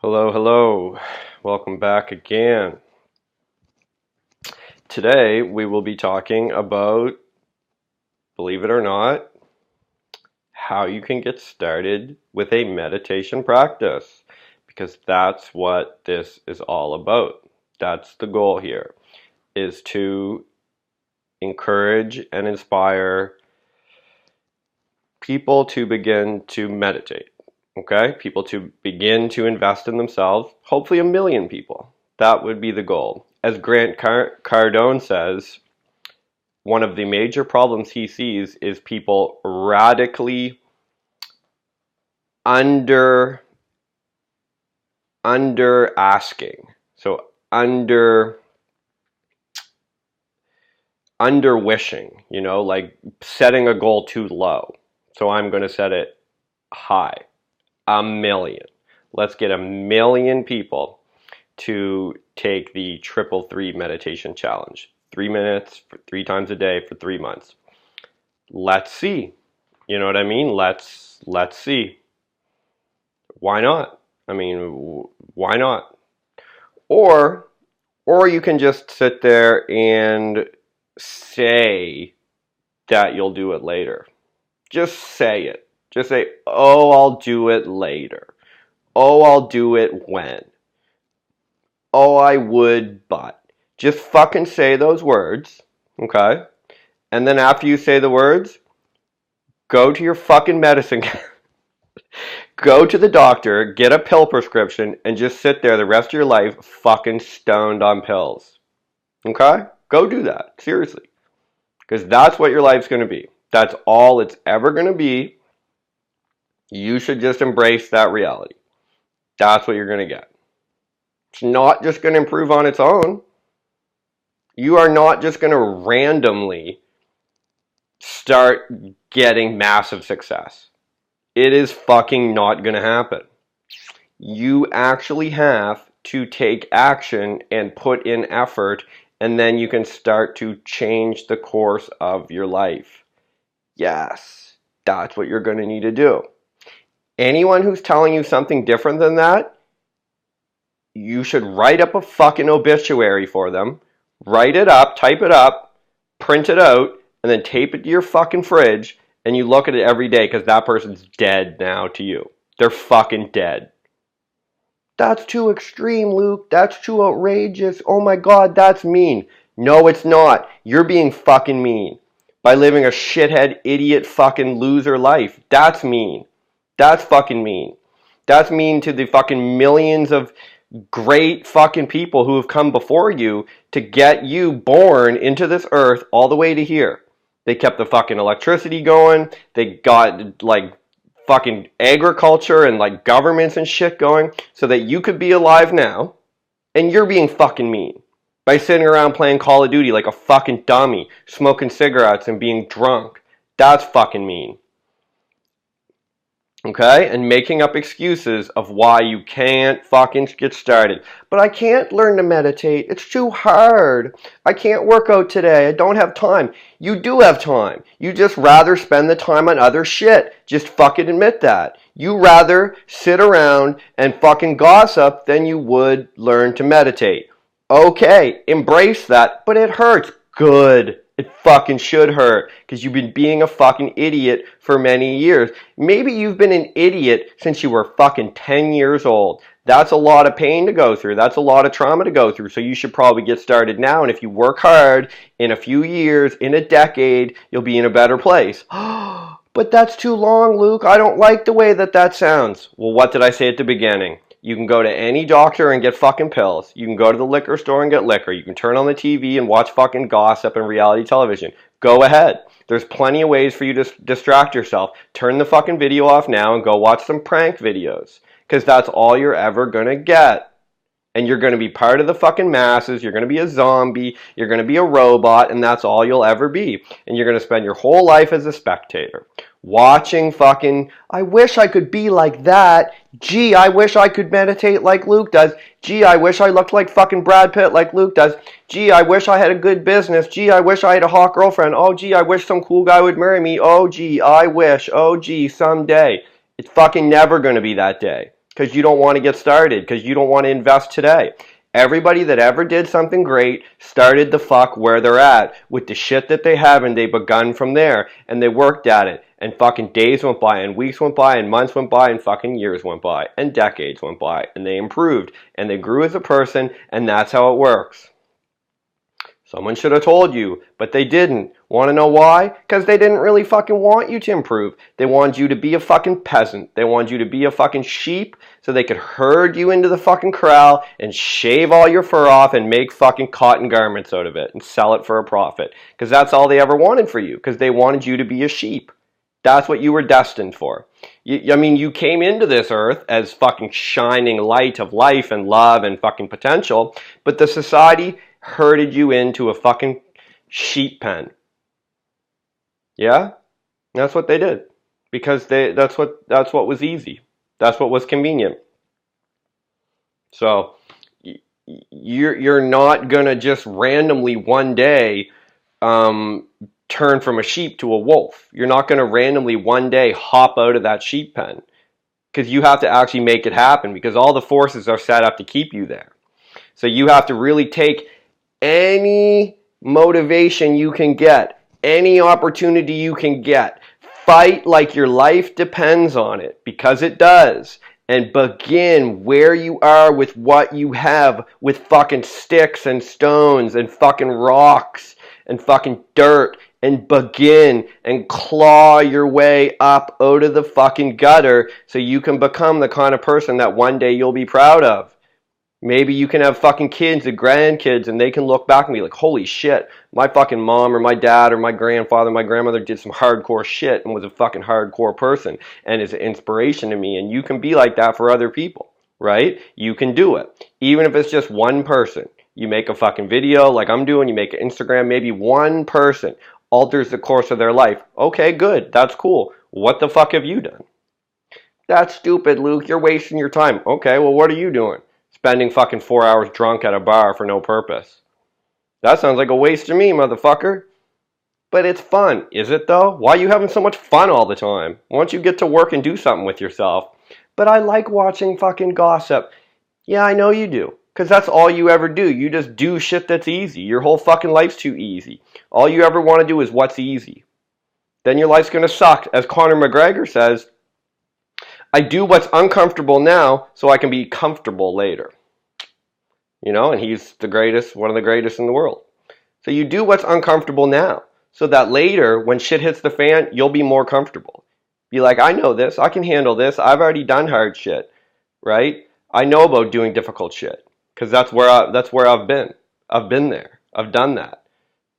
Hello, hello. Welcome back again. Today we will be talking about, believe it or not, how you can get started with a meditation practice, because that's what this is all about. That's the goal here, is to encourage and inspire people to begin to meditate. Okay? People to begin to invest in themselves, hopefully 1 million people. That would be the goal. As Grant Cardone says, one of the major problems he sees is people radically under asking. So under wishing, like setting a goal too low. So I'm going to set it high. 1 million. Let's get 1 million people to take the 333 meditation challenge. 3 minutes, 3 times a day for 3 months. Let's see. You know what I mean? Let's see. Why not? I mean, why not? Or you can just sit there and say that you'll do it later. Just say it. Just say, oh, I'll do it later. Oh, I'll do it when. Oh, I would, but. Just fucking say those words, okay? And then after you say the words, go to your fucking medicine. Go to the doctor, get a pill prescription, and just sit there the rest of your life fucking stoned on pills. Okay? Go do that. Seriously. Because that's what your life's going to be. That's all it's ever going to be. You should just embrace that reality. That's what you're going to get. It's not just going to improve on its own. You are not just going to randomly start getting massive success. It is fucking not going to happen. You actually have to take action and put in effort, and then you can start to change the course of your life. Yes, that's what you're going to need to do. Anyone who's telling you something different than that, you should write up a fucking obituary for them, write it up, type it up, print it out, and then tape it to your fucking fridge, and you look at it every day because that person's dead now to you. They're fucking dead. That's too extreme, Luke. That's too outrageous. Oh my God, that's mean. No, it's not. You're being fucking mean by living a shithead, idiot, fucking loser life. That's mean. That's fucking mean. That's mean to the fucking millions of great fucking people who have come before you to get you born into this earth all the way to here. They kept the fucking electricity going. They got like fucking agriculture and like governments and shit going so that you could be alive now. And you're being fucking mean by sitting around playing Call of Duty like a fucking dummy, smoking cigarettes and being drunk. That's fucking mean. Okay? And making up excuses of why you can't fucking get started. But I can't learn to meditate. It's too hard. I can't work out today. I don't have time. You do have time. You just rather spend the time on other shit. Just fucking admit that. You rather sit around and fucking gossip than you would learn to meditate. Okay, embrace that, but it hurts. Good. It fucking should hurt because you've been being a fucking idiot for many years. Maybe you've been an idiot since you were fucking 10 years old. That's a lot of pain to go through. That's a lot of trauma to go through. So you should probably get started now. And if you work hard, in a few years, in a decade, you'll be in a better place. But that's too long, Luke. I don't like the way that sounds. Well, what did I say at the beginning? You can go to any doctor and get fucking pills. You can go to the liquor store and get liquor. You can turn on the TV and watch fucking gossip and reality television. Go ahead. There's plenty of ways for you to distract yourself. Turn the fucking video off now and go watch some prank videos. Because that's all you're ever going to get. And you're going to be part of the fucking masses. You're going to be a zombie. You're going to be a robot. And that's all you'll ever be. And you're going to spend your whole life as a spectator. Watching fucking, I wish I could be like that. Gee, I wish I could meditate like Luke does. Gee, I wish I looked like fucking Brad Pitt like Luke does. Gee, I wish I had a good business. Gee, I wish I had a hot girlfriend. Oh, gee, I wish some cool guy would marry me. Oh, gee, I wish. Oh, gee, someday. It's fucking never going to be that day. because you don't want to get started, because you don't want to invest today. Everybody that ever did something great started the fuck where they're at with the shit that they have, and they begun from there, and they worked at it, and fucking days went by, and weeks went by, and months went by, and fucking years went by, and decades went by, and they improved, and they grew as a person, and that's how it works. Someone should have told you, but they didn't. Want to know why? Because they didn't really fucking want you to improve. They wanted you to be a fucking peasant. They wanted you to be a fucking sheep so they could herd you into the fucking corral and shave all your fur off and make fucking cotton garments out of it and sell it for a profit. Because that's all they ever wanted for you, because they wanted you to be a sheep. That's what you were destined for. You came into this earth as fucking shining light of life and love and fucking potential, but the society herded you into a fucking sheep pen. Yeah? That's what they did. Because that's what was easy. That's what was convenient. So you're not gonna just randomly one day turn from a sheep to a wolf. You're not gonna randomly one day hop out of that sheep pen. Because you have to actually make it happen, because all the forces are set up to keep you there. So you have to really take any motivation you can get, any opportunity you can get. Fight like your life depends on it, because it does. And begin where you are with what you have, with fucking sticks and stones and fucking rocks and fucking dirt, and begin and claw your way up out of the fucking gutter so you can become the kind of person that one day you'll be proud of. Maybe you can have fucking kids and grandkids, and they can look back and be like, holy shit, my fucking mom or my dad or my grandfather, my grandmother did some hardcore shit and was a fucking hardcore person and is an inspiration to me. And you can be like that for other people, right? You can do it. Even if it's just one person. You make a fucking video like I'm doing, you make an Instagram, maybe one person alters the course of their life. Okay, good. That's cool. What the fuck have you done? That's stupid, Luke. You're wasting your time. Okay, well, what are you doing? Spending fucking 4 hours drunk at a bar for no purpose. That sounds like a waste to me, motherfucker. But it's fun. Is it though? Why are you having so much fun all the time? Why don't you get to work and do something with yourself? But I like watching fucking gossip. Yeah, I know you do. Because that's all you ever do. You just do shit that's easy. Your whole fucking life's too easy. All you ever want to do is what's easy. Then your life's going to suck. As Conor McGregor says, I do what's uncomfortable now so I can be comfortable later. You know, and he's the greatest, one of the greatest in the world. So you do what's uncomfortable now so that later, when shit hits the fan, you'll be more comfortable. Be like, I know this. I can handle this. I've already done hard shit, right? I know about doing difficult shit because that's where I've been. I've been there. I've done that.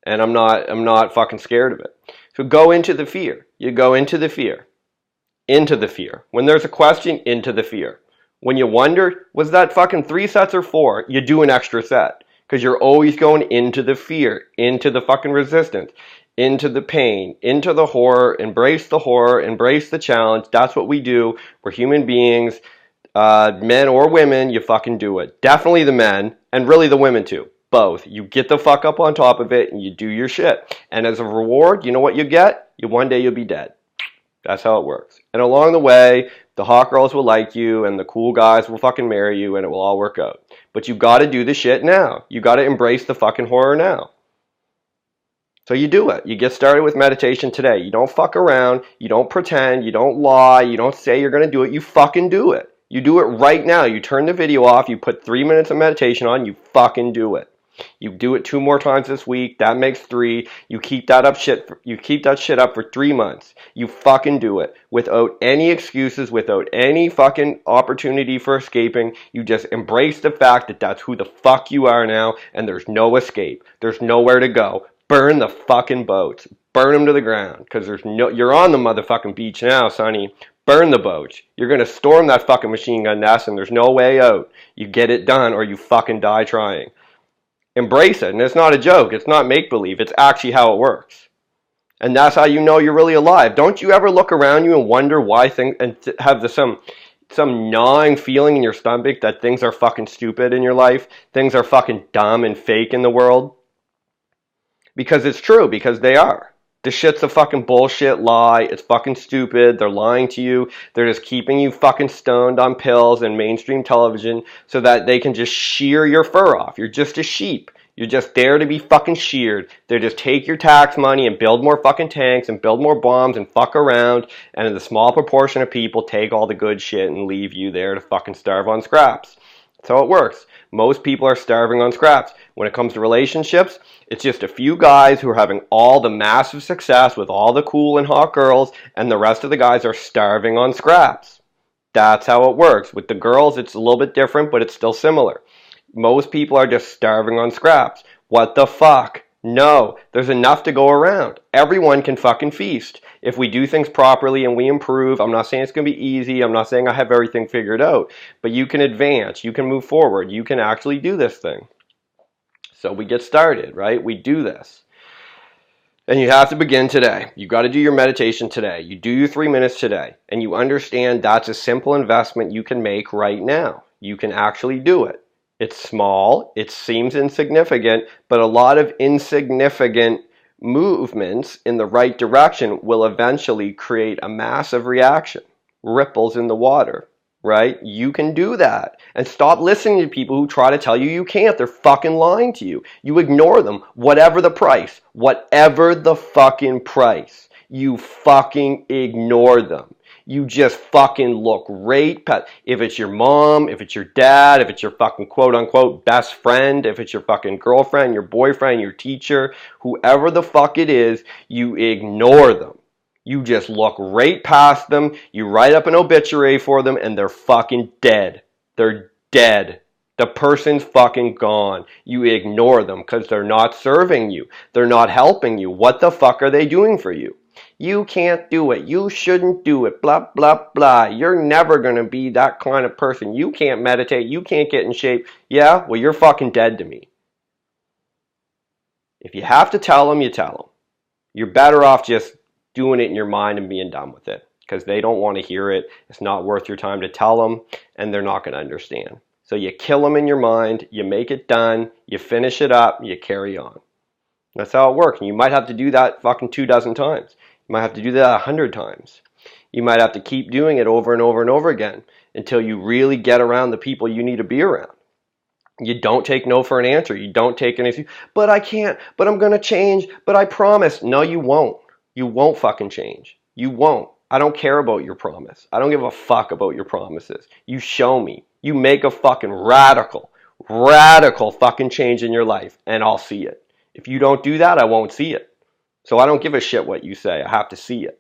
And I'm not fucking scared of it. So go into the fear. You go into the fear. Into the fear. When there's a question, into the fear. When you wonder, was that fucking 3 sets or 4? You do an extra set. Because you're always going into the fear, into the fucking resistance, into the pain, into the horror, embrace the challenge. That's what we do. We're human beings, men or women, you fucking do it. Definitely the men, and really the women too. Both. You get the fuck up on top of it, and you do your shit. And as a reward, you know what you get? One day you'll be dead. That's how it works. And along the way, the hot girls will like you, and the cool guys will fucking marry you, and it will all work out. But you got to do the shit now. You got to embrace the fucking horror now. So you do it. You get started with meditation today. You don't fuck around. You don't pretend. You don't lie. You don't say you're going to do it. You fucking do it. You do it right now. You turn the video off. You put 3 minutes of meditation on. You fucking do it. You do it 2 more times this week. That makes 3. You keep that shit up for 3 months. You fucking do it without any excuses, without any fucking opportunity for escaping. You just embrace the fact that that's who the fuck you are now, and there's no escape. There's nowhere to go. Burn the fucking boats. Burn them to the ground, because you're on the motherfucking beach now, sonny. Burn the boats. You're going to storm that fucking machine gun nest, and there's no way out. You get it done, or you fucking die trying. Embrace it. And it's not a joke. It's not make-believe. It's actually how it works. And that's how you know you're really alive. Don't you ever look around you and wonder why things, and have some gnawing feeling in your stomach that things are fucking stupid in your life? Things are fucking dumb and fake in the world? Because it's true. Because they are. This shit's a fucking bullshit lie. It's fucking stupid. They're lying to you. They're just keeping you fucking stoned on pills and mainstream television so that they can just shear your fur off. You're just a sheep. You're just there to be fucking sheared. They just take your tax money and build more fucking tanks and build more bombs and fuck around, and the small proportion of people take all the good shit and leave you there to fucking starve on scraps. That's how it works. Most people are starving on scraps. When it comes to relationships, it's just a few guys who are having all the massive success with all the cool and hot girls, and the rest of the guys are starving on scraps. That's how it works. With the girls, it's a little bit different, but it's still similar. Most people are just starving on scraps. What the fuck? No, there's enough to go around. Everyone can fucking feast. If we do things properly and we improve, I'm not saying it's going to be easy. I'm not saying I have everything figured out. But you can advance. You can move forward. You can actually do this thing. So we get started, right? We do this. And you have to begin today. You got to do your meditation today. You do your 3 minutes today. And you understand that's a simple investment you can make right now. You can actually do it. It's small, it seems insignificant, but a lot of insignificant movements in the right direction will eventually create a massive reaction. Ripples in the water, right? You can do that. And stop listening to people who try to tell you you can't. They're fucking lying to you. You ignore them, whatever the price. Whatever the fucking price. You fucking ignore them. You just fucking look right past. If it's your mom, if it's your dad, if it's your fucking quote unquote best friend, if it's your fucking girlfriend, your boyfriend, your teacher, whoever the fuck it is, you ignore them. You just look right past them. You write up an obituary for them and they're fucking dead. They're dead. The person's fucking gone. You ignore them because they're not serving you. They're not helping you. What the fuck are they doing for you? You can't do it. You shouldn't do it. Blah, blah, blah. You're never going to be that kind of person. You can't meditate. You can't get in shape. Yeah? Well, you're fucking dead to me. If you have to tell them, you tell them. You're better off just doing it in your mind and being done with it because they don't want to hear it. It's not worth your time to tell them, and they're not going to understand. So you kill them in your mind. You make it done. You finish it up. You carry on. That's how it works. And you might have to do that fucking 24 times. You might have to do that 100 times. You might have to keep doing it over and over and over again until you really get around the people you need to be around. You don't take no for an answer. You don't take anything. But I can't. But I'm going to change. But I promise. No, you won't. You won't fucking change. You won't. I don't care about your promise. I don't give a fuck about your promises. You show me. You make a fucking radical fucking change in your life and I'll see it. If you don't do that, I won't see it. So I don't give a shit what you say. I have to see it.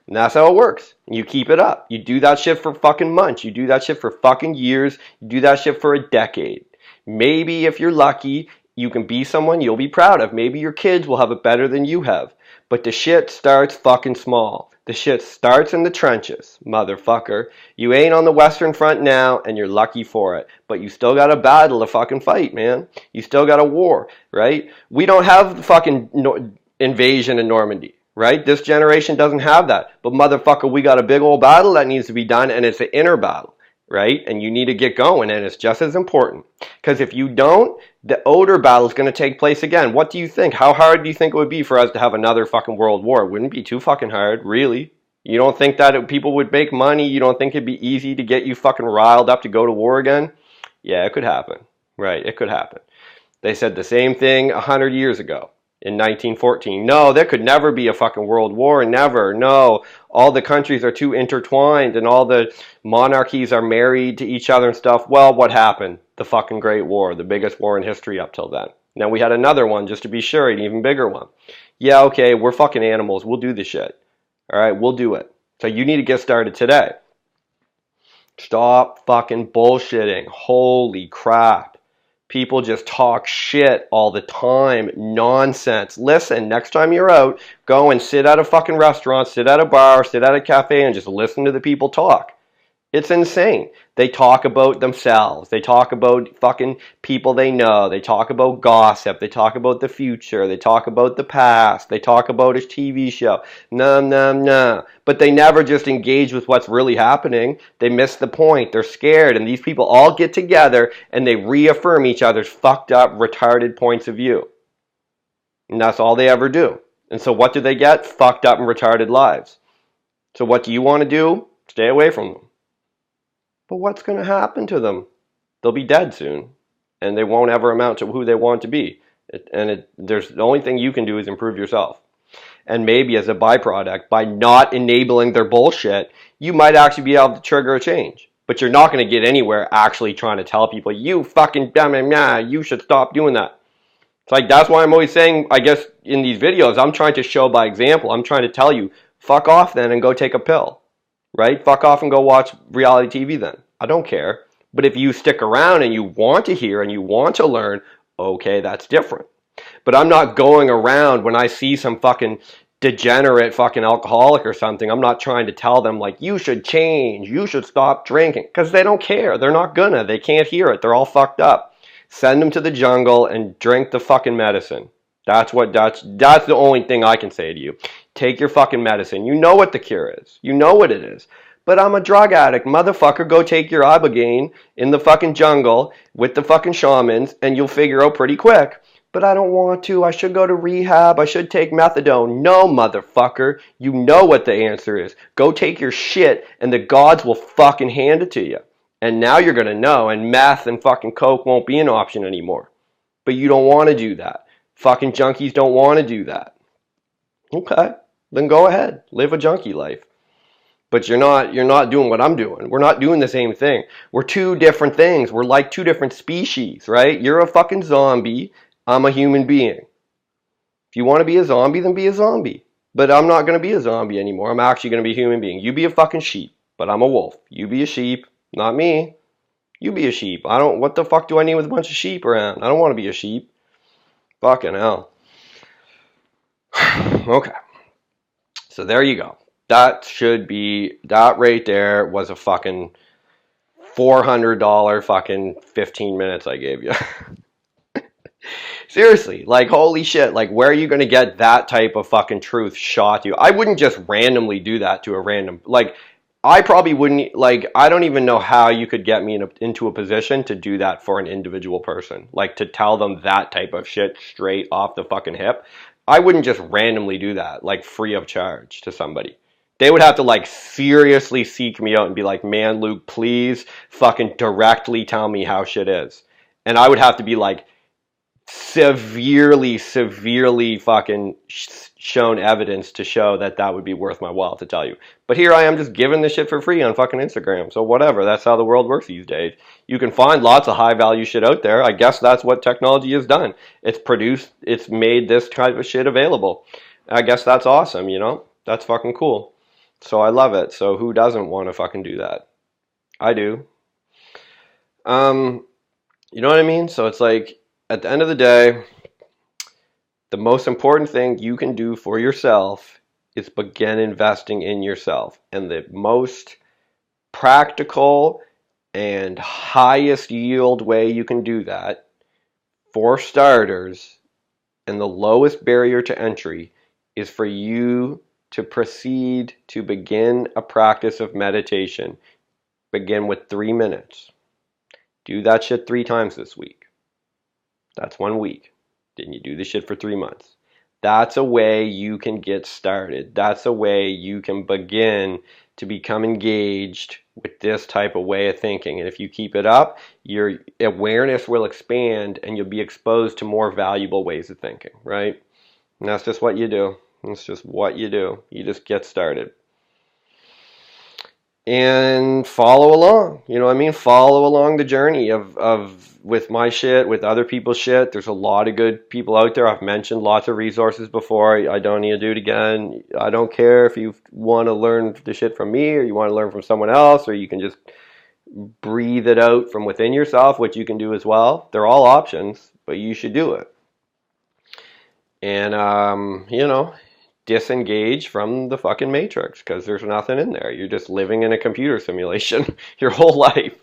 And that's how it works. You keep it up. You do that shit for fucking months. You do that shit for fucking years. You do that shit for a decade. Maybe if you're lucky, you can be someone you'll be proud of. Maybe your kids will have it better than you have. But the shit starts fucking small. The shit starts in the trenches, motherfucker. You ain't on the Western Front now, and you're lucky for it. But you still got a battle to fucking fight, man. You still got a war, right? We don't have the fucking invasion in Normandy, right? This generation doesn't have that. But motherfucker, we got a big old battle that needs to be done, and it's an inner battle, right? And you need to get going, and it's just as important. Because if you don't, the outer battle is going to take place again. What do you think? How hard do you think it would be for us to have another fucking world war? It wouldn't be too fucking hard, really. You don't think that people would make money? You don't think it'd be easy to get you fucking riled up to go to war again? Yeah, it could happen. Right, it could happen. They said the same thing 100 years ago. In 1914. No, there could never be a fucking world war. Never. No. All the countries are too intertwined and all the monarchies are married to each other and stuff. Well, what happened? The fucking Great War. The biggest war in history up till then. Now we had another one just to be sure. An even bigger one. Yeah, okay. We're fucking animals. We'll do the shit. Alright, we'll do it. So you need to get started today. Stop fucking bullshitting. Holy crap. People just talk shit all the time. Nonsense. Listen, next time you're out, go and sit at a fucking restaurant, sit at a bar, sit at a cafe, and just listen to the people talk. It's insane. They talk about themselves. They talk about fucking people they know. They talk about gossip. They talk about the future. They talk about the past. They talk about a TV show. No. But they never just engage with what's really happening. They miss the point. They're scared. And these people all get together and they reaffirm each other's fucked up, retarded points of view. And that's all they ever do. And so what do they get? Fucked up and retarded lives. So what do you want to do? Stay away from them. But what's going to happen to them? They'll be dead soon, and they won't ever amount to who they want to be. There's the only thing you can do is improve yourself. And maybe as a byproduct, by not enabling their bullshit, you might actually be able to trigger a change. But you're not going to get anywhere actually trying to tell people, you fucking you should stop doing that. It's like, that's why I'm always saying, I guess, in these videos, I'm trying to show by example. I'm trying to tell you, fuck off then and go take a pill, right? Fuck off and go watch reality TV then. I don't care. But if you stick around and you want to hear and you want to learn, okay, that's different. But I'm not going around when I see some fucking degenerate fucking alcoholic or something. I'm not trying to tell them, like, you should change, you should stop drinking, because they don't care. They're not gonna. They can't hear it. They're all fucked up. Send them to the jungle and drink the fucking medicine. That's the only thing I can say to you. Take your fucking medicine. You know what the cure is. You know what it is. But I'm a drug addict. Motherfucker, go take your ibogaine in the fucking jungle with the fucking shamans and you'll figure out pretty quick. But I don't want to. I should go to rehab. I should take methadone. No, motherfucker. You know what the answer is. Go take your shit and the gods will fucking hand it to you. And now you're going to know, and meth and fucking coke won't be an option anymore. But you don't want to do that. Fucking junkies don't want to do that. Okay, then go ahead. Live a junkie life. But you're not doing what I'm doing. We're not doing the same thing. We're two different things. We're like two different species, right? You're a fucking zombie. I'm a human being. If you want to be a zombie, then be a zombie. But I'm not going to be a zombie anymore. I'm actually going to be a human being. You be a fucking sheep, but I'm a wolf. You be a sheep. Not me. You be a sheep. What the fuck do I need with a bunch of sheep around? I don't want to be a sheep. Fucking hell. Okay. So there you go. That right there was a fucking $400 fucking 15 minutes I gave you. Seriously, like, holy shit, like, where are you going to get that type of fucking truth shot to you? I wouldn't just randomly do that to a random, like, I probably wouldn't, like, I don't even know how you could get me into a position to do that for an individual person. Like, to tell them that type of shit straight off the fucking hip. I wouldn't just randomly do that, like, free of charge to somebody. They would have to, like, seriously seek me out and be like, man, Luke, please fucking directly tell me how shit is. And I would have to be, like, severely fucking shown evidence to show that that would be worth my while to tell you. But here I am just giving this shit for free on fucking Instagram. So whatever, that's how the world works these days. You can find lots of high value shit out there. I guess that's what technology has done. It's made this type of shit available. I guess that's awesome, you know? That's fucking cool. So I love it. So who doesn't want to fucking do that? I do. You know what I mean? So it's like, at the end of the day, the most important thing you can do for yourself is begin investing in yourself. And the most practical and highest yield way you can do that, for starters, and the lowest barrier to entry, is for you to proceed to begin a practice of meditation. Begin with 3 minutes. Do that shit 3 times this week. That's 1 week. Then you do the shit for 3 months. That's a way you can get started. That's a way you can begin to become engaged with this type of way of thinking. And if you keep it up, your awareness will expand and you'll be exposed to more valuable ways of thinking, right? And that's just what you do. It's just what you do. You just get started. And follow along, you know what I mean? Follow along the journey of with my shit, with other people's shit. There's a lot of good people out there. I've mentioned lots of resources before. I don't need to do it again. I don't care if you want to learn the shit from me or you want to learn from someone else, or you can just breathe it out from within yourself, which you can do as well. They're all options, but you should do it. And, you know, disengage from the fucking matrix, because there's nothing in there. You're just living in a computer simulation your whole life.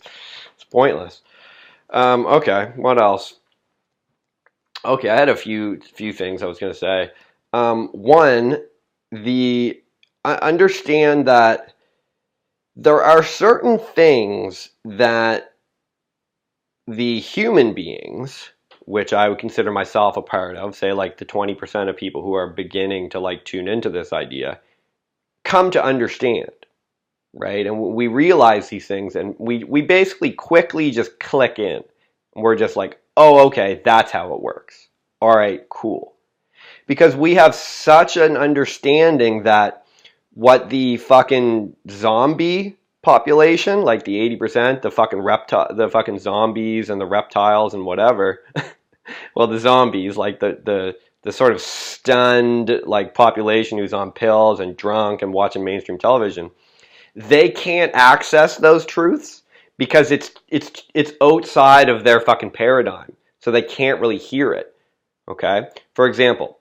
It's pointless. Okay, what else? Okay, I had a few things I was going to say. One, I understand that there are certain things that the human beings which I would consider myself a part of, say like the 20% of people who are beginning to like tune into this idea, come to understand, right? And we realize these things, and we basically quickly just click in. We're just like, oh, okay, that's how it works. All right, cool. Because we have such an understanding that what the fucking zombie population, like the 80%, the fucking zombies and the reptiles and whatever, well, the zombies, like the sort of stunned like population who's on pills and drunk and watching mainstream television, they can't access those truths because it's outside of their fucking paradigm. So they can't really hear it. Okay? For example,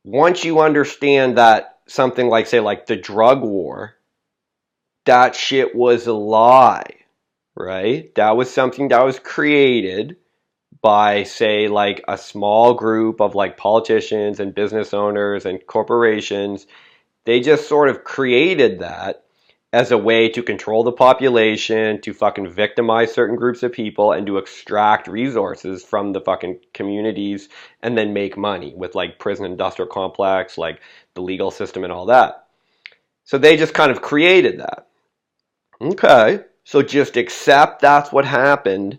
once you understand that something like, say, like the drug war, that shit was a lie, right? That was something that was created by, say, like a small group of like politicians and business owners and corporations. They just sort of created that as a way to control the population, to fucking victimize certain groups of people, and to extract resources from the fucking communities and then make money with like prison industrial complex, like the legal system and all that. So they just kind of created that. Okay, so just accept that's what happened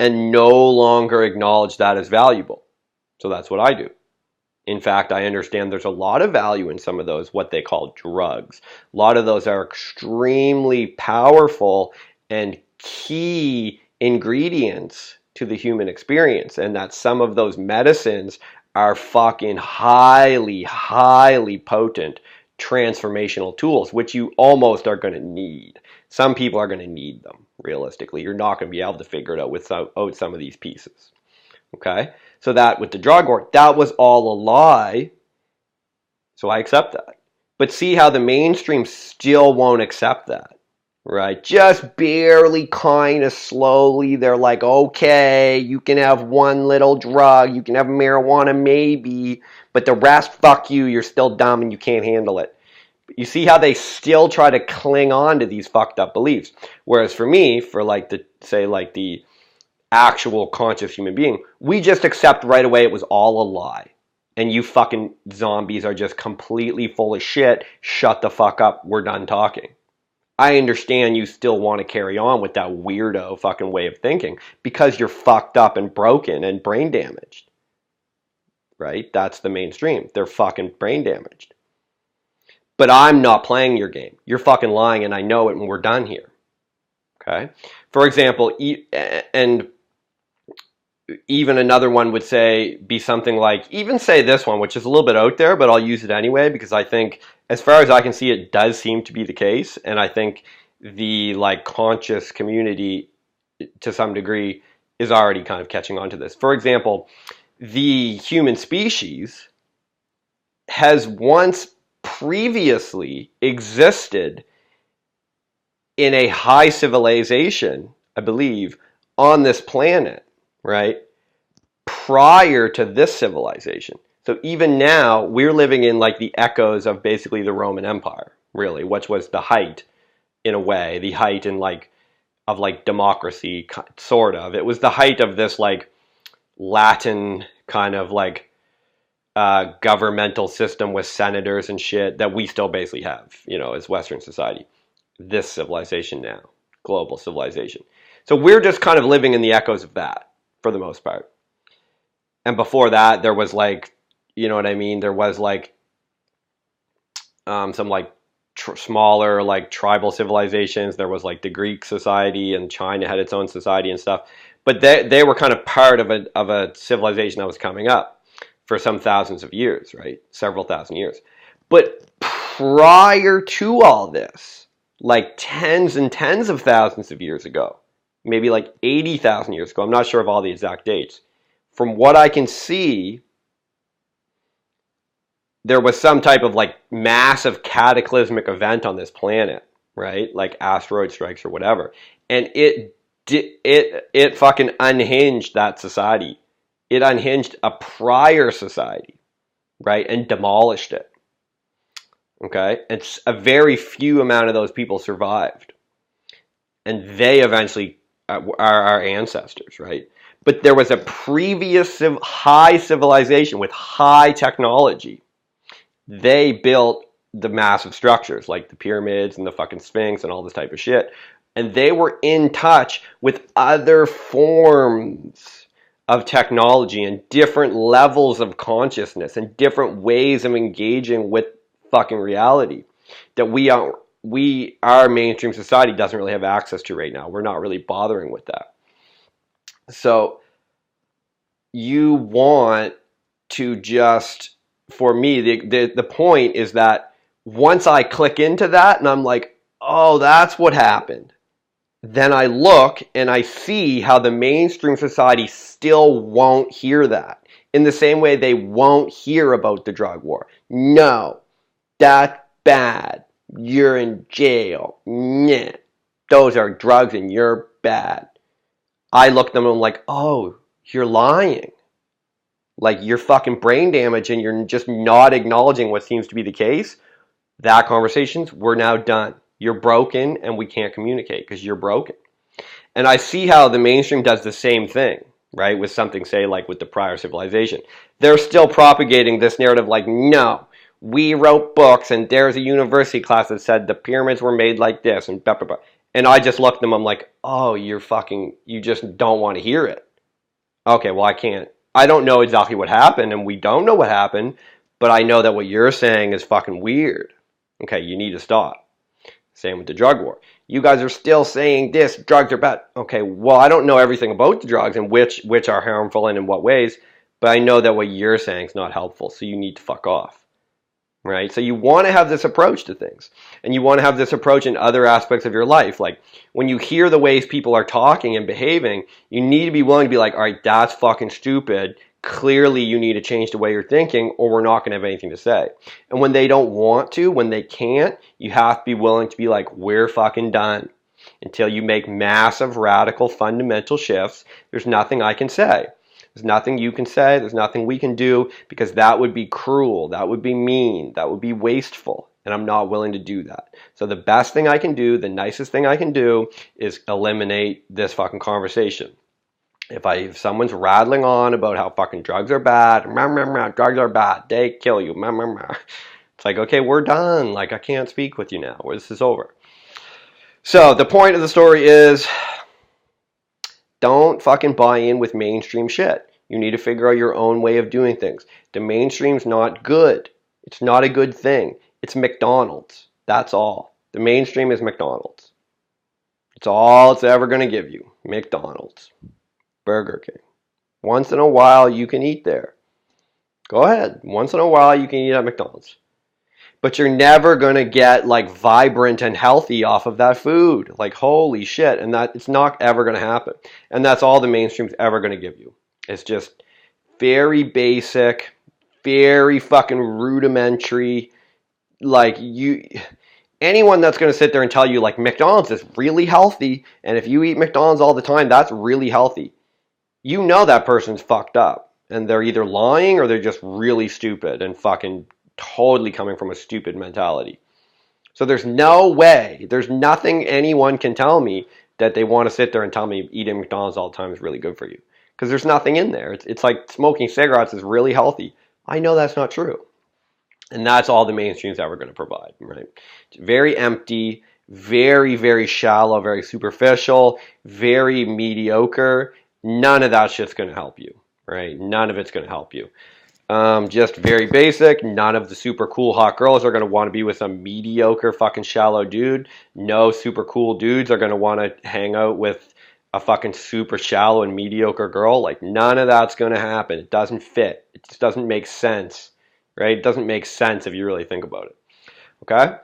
and no longer acknowledge that as valuable. So that's what I do. In fact, I understand there's a lot of value in some of those, what they call drugs. A lot of those are extremely powerful and key ingredients to the human experience, and that some of those medicines are fucking highly, highly potent transformational tools, which you almost are going to need. Some people are going to need them, realistically. You're not going to be able to figure it out without some of these pieces. Okay? So that with the drug war, that was all a lie. So I accept that. But see how the mainstream still won't accept that, right? Just barely, kind of slowly, they're like, okay, you can have one little drug, you can have marijuana maybe, but the rest, fuck you, you're still dumb and you can't handle it. You see how they still try to cling on to these fucked up beliefs. Whereas for me, for like the, say like the actual conscious human being, we just accept right away it was all a lie. And you fucking zombies are just completely full of shit. Shut the fuck up. We're done talking. I understand you still want to carry on with that weirdo fucking way of thinking because you're fucked up and broken and brain damaged. Right? That's the mainstream. They're fucking brain damaged. But I'm not playing your game. You're fucking lying and I know it and we're done here. Okay? For example, and even another one would say, be something like, even say this one, which is a little bit out there, but I'll use it anyway, because I think, as far as I can see, it does seem to be the case, and I think the, like, conscious community, to some degree, is already kind of catching on to this. For example, the human species has once previously existed in a high civilization, I believe, on this planet, right? Prior to this civilization. So even now, we're living in like the echoes of basically the Roman Empire, really, which was the height, in a way, the height in like, of like democracy, sort of. It was the height of this like Latin kind of like governmental system with senators and shit that we still basically have, you know, as Western society. This civilization now, global civilization. So we're just kind of living in the echoes of that, for the most part. And before that, there was like, you know what I mean? There was like some like smaller like tribal civilizations. There was like the Greek society, and China had its own society and stuff. But they were kind of part of a civilization that was coming up for some thousands of years, right? Several thousand years. But prior to all this, like tens and tens of thousands of years ago, maybe like 80,000 years ago, I'm not sure of all the exact dates, from what I can see, there was some type of like massive cataclysmic event on this planet, right? Like asteroid strikes or whatever. And it fucking unhinged that society. It unhinged a prior society, right? And demolished it. Okay? And a very few amount of those people survived. And they eventually are our ancestors, right? But there was a previous high civilization with high technology. They built the massive structures like the pyramids and the fucking Sphinx and all this type of shit. And they were in touch with other forms of technology and different levels of consciousness and different ways of engaging with fucking reality that our mainstream society doesn't really have access to right now. We're not really bothering with that. So you want to just, for me, the point is that once I click into that and I'm like, oh, that's what happened, then I look and I see how the mainstream society still won't hear that. In the same way they won't hear about the drug war. No, that's bad. You're in jail. Nah. Those are drugs and you're bad. I look at them and I'm like, oh, you're lying. Like, you're fucking brain damaged and you're just not acknowledging what seems to be the case. That conversations, we're now done. You're broken and we can't communicate because you're broken. And I see how the mainstream does the same thing, right? With something, say, like with the prior civilization. They're still propagating this narrative like, no, we wrote books and there's a university class that said the pyramids were made like this and blah, blah, blah. And I just look at them, I'm like, oh, you just don't want to hear it. Okay, well, I don't know exactly what happened and we don't know what happened, but I know that what you're saying is fucking weird. Okay, you need to stop. Same with the drug war. You guys are still saying this, drugs are bad. Okay, well, I don't know everything about the drugs and which are harmful and in what ways, but I know that what you're saying is not helpful, so you need to fuck off. Right? So you want to have this approach to things. And you want to have this approach in other aspects of your life. Like, when you hear the ways people are talking and behaving, you need to be willing to be like, all right, that's fucking stupid. Clearly you need to change the way you're thinking or we're not going to have anything to say. And when they don't want to, when they can't, you have to be willing to be like, we're fucking done. Until you make massive, radical, fundamental shifts, there's nothing I can say. There's nothing you can say. There's nothing we can do because that would be cruel. That would be mean. That would be wasteful. And I'm not willing to do that. So the best thing I can do, the nicest thing I can do is eliminate this fucking conversation. If someone's rattling on about how fucking drugs are bad, drugs are bad, they kill you, it's like, okay, we're done. Like, I can't speak with you now. This is over. So the point of the story is, don't fucking buy in with mainstream shit. You need to figure out your own way of doing things. The mainstream's not good. It's not a good thing. It's McDonald's. That's all. The mainstream is McDonald's. It's all it's ever going to give you. McDonald's. Burger King. Once in a while you can eat there. Go ahead. Once in a while you can eat at McDonald's. But you're never going to get like vibrant and healthy off of that food. Like, holy shit. And that it's not ever going to happen. And that's all the mainstream's ever going to give you. It's just very basic, very fucking rudimentary. Like, anyone that's going to sit there and tell you like McDonald's is really healthy, and if you eat McDonald's all the time, that's really healthy. You know that person's fucked up. And they're either lying or they're just really stupid and fucking totally coming from a stupid mentality. So there's no way, there's nothing anyone can tell me that they want to sit there and tell me eating McDonald's all the time is really good for you. Because there's nothing in there. It's like smoking cigarettes is really healthy. I know that's not true. And that's all the mainstream's ever going to provide, right? It's very empty, very, very shallow, very superficial, very mediocre. None of that shit's going to help you, right? None of it's going to help you. Just very basic. None of the super cool hot girls are going to want to be with some mediocre fucking shallow dude. No super cool dudes are going to want to hang out with a fucking super shallow and mediocre girl. Like, none of that's going to happen. It doesn't fit. It just doesn't make sense, right? It doesn't make sense if you really think about it. Okay?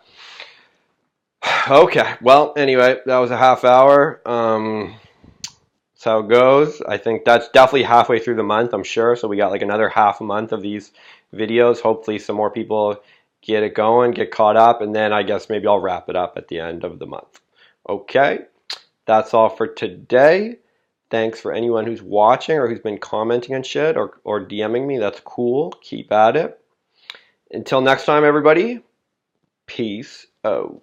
Okay. Well, anyway, that was a half hour. That's how it goes. I think that's definitely halfway through the month, I'm sure. So we got like another half a month of these videos. Hopefully some more people get it going, get caught up, and then I guess maybe I'll wrap it up at the end of the month. Okay, that's all for today. Thanks for anyone who's watching or who's been commenting and shit or DMing me. That's cool. Keep at it. Until next time, everybody. Peace out.